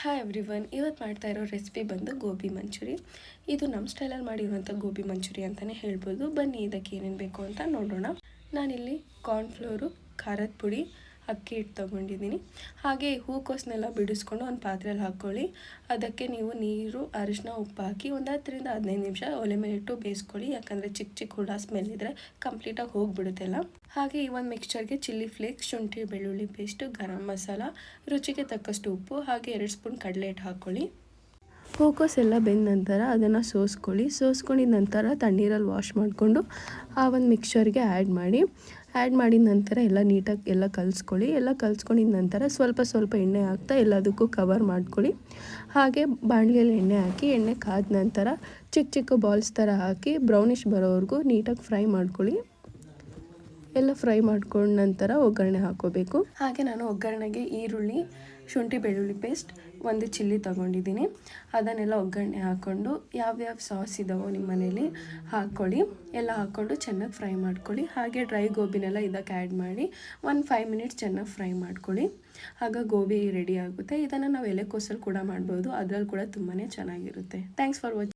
Hi everyone, ಇವತ್ತು ಮಾಡ್ತಾ ಇರೋ ರೆಸಿಪಿ ಬಂದು ಗೋಬಿ ಮಂಚೂರಿ. ಇದು ನಮ್ಮ ಸ್ಟೈಲಲ್ಲಿ ಮಾಡಿರುವಂಥ ಗೋಬಿ ಮಂಚೂರಿ ಅಂತಲೇ ಹೇಳ್ಬೋದು. ಬನ್ನಿ ಇದಕ್ಕೆ ಏನೇನು ಬೇಕು ಅಂತ ನೋಡೋಣ. ನಾನಿಲ್ಲಿ ಕಾರ್ನ್ಫ್ಲೋರು, ಖಾರದ ಪುಡಿ, ಅಕ್ಕಿ ಹಿಟ್ಟು ತೊಗೊಂಡಿದ್ದೀನಿ. ಹಾಗೆ ಹೂಕೋಸನ್ನೆಲ್ಲ ಬಿಡಿಸ್ಕೊಂಡು ಒಂದು ಪಾತ್ರೆಯಲ್ಲಿ ಹಾಕ್ಕೊಳ್ಳಿ. ಅದಕ್ಕೆ ನೀವು ನೀರು, ಅರಿಶಿನ, ಉಪ್ಪು ಹಾಕಿ ಒಂದು 10ರಿಂದ 15 ನಿಮಿಷ ಒಲೆ ಮೇಲೆ ಇಟ್ಟು ಬೇಯಿಸ್ಕೊಳ್ಳಿ. ಯಾಕಂದರೆ ಚಿಕ್ಕ ಚಿಕ್ಕ ಹುಳ ಸ್ಮೆಲ್ ಇದ್ದರೆ ಕಂಪ್ಲೀಟಾಗಿ ಹೋಗಿಬಿಡುತ್ತೆಲ್ಲ. ಹಾಗೆ ಈ ಒಂದು ಮಿಕ್ಸ್ಚರ್ಗೆ ಚಿಲ್ಲಿ ಫ್ಲೇಕ್ಸ್, ಶುಂಠಿ ಬೆಳ್ಳುಳ್ಳಿ ಪೇಸ್ಟು, ಗರಂ ಮಸಾಲ, ರುಚಿಗೆ ತಕ್ಕಷ್ಟು ಉಪ್ಪು, ಹಾಗೆ 2 ಸ್ಪೂನ್ ಕಡಲೆ ಹಿಟ್ಟು ಹಾಕ್ಕೊಳ್ಳಿ. ಹೂಕೋಸು ಎಲ್ಲ ಬೆಂದ ನಂತರ ಅದನ್ನು ಸೋಸ್ಕೊಂಡಿದ ನಂತರ ತಣ್ಣೀರಲ್ಲಿ ವಾಶ್ ಮಾಡಿಕೊಂಡು ಆ ಒಂದು ಮಿಕ್ಸ್ಚರ್ಗೆ ಆ್ಯಡ್ ಮಾಡಿದ ನಂತರ ಎಲ್ಲ ನೀಟಾಗಿ ಎಲ್ಲ ಕಲಿಸ್ಕೊಂಡಿದ ನಂತರ ಸ್ವಲ್ಪ ಎಣ್ಣೆ ಹಾಕ್ತಾ ಎಲ್ಲದಕ್ಕೂ ಕವರ್ ಮಾಡ್ಕೊಳ್ಳಿ. ಹಾಗೆ ಬಾಣಲೆಯಲ್ಲಿ ಎಣ್ಣೆ ಹಾಕಿ ಎಣ್ಣೆ ಕಾದ ನಂತರ ಚಿಕ್ಕ ಬಾಲ್ಸ್ ಥರ ಹಾಕಿ ಬ್ರೌನಿಷ್ ಬರೋವರೆಗೂ ನೀಟಾಗಿ ಫ್ರೈ ಮಾಡ್ಕೊಳ್ಳಿ. ಎಲ್ಲ ಫ್ರೈ ಮಾಡ್ಕೊಂಡ ನಂತರ ಒಗ್ಗರಣೆ ಹಾಕೋಬೇಕು. ಹಾಗೆ ನಾನು ಒಗ್ಗರಣೆಗೆ ಈರುಳ್ಳಿ, ಶುಂಠಿ ಬೆಳ್ಳುಳ್ಳಿ ಪೇಸ್ಟ್, 1 ಚಿಲ್ಲಿ ತೊಗೊಂಡಿದ್ದೀನಿ. ಅದನ್ನೆಲ್ಲ ಒಗ್ಗರಣೆ ಹಾಕ್ಕೊಂಡು ಯಾವ್ಯಾವ ಸಾಸ್ ಇದ್ದಾವೋ ನಿಮ್ಮ ಮನೇಲಿ ಹಾಕ್ಕೊಳ್ಳಿ. ಎಲ್ಲ ಹಾಕ್ಕೊಂಡು ಚೆನ್ನಾಗಿ ಫ್ರೈ ಮಾಡ್ಕೊಳ್ಳಿ. ಹಾಗೆ ಡ್ರೈ ಗೋಬಿನೆಲ್ಲ ಇದಕ್ಕೆ ಆ್ಯಡ್ ಮಾಡಿ 5 ಮಿನಿಟ್ಸ್ ಚೆನ್ನಾಗಿ ಫ್ರೈ ಮಾಡ್ಕೊಳ್ಳಿ. ಆಗ ಗೋಬಿ ರೆಡಿ ಆಗುತ್ತೆ. ಇದನ್ನು ನಾವು ಎಲೆಕೋಸಲ್ಲಿ ಕೂಡ ಮಾಡ್ಬೋದು. ಅದರಲ್ಲಿ ಕೂಡ ತುಂಬಾ ಚೆನ್ನಾಗಿರುತ್ತೆ. Thanks for watching.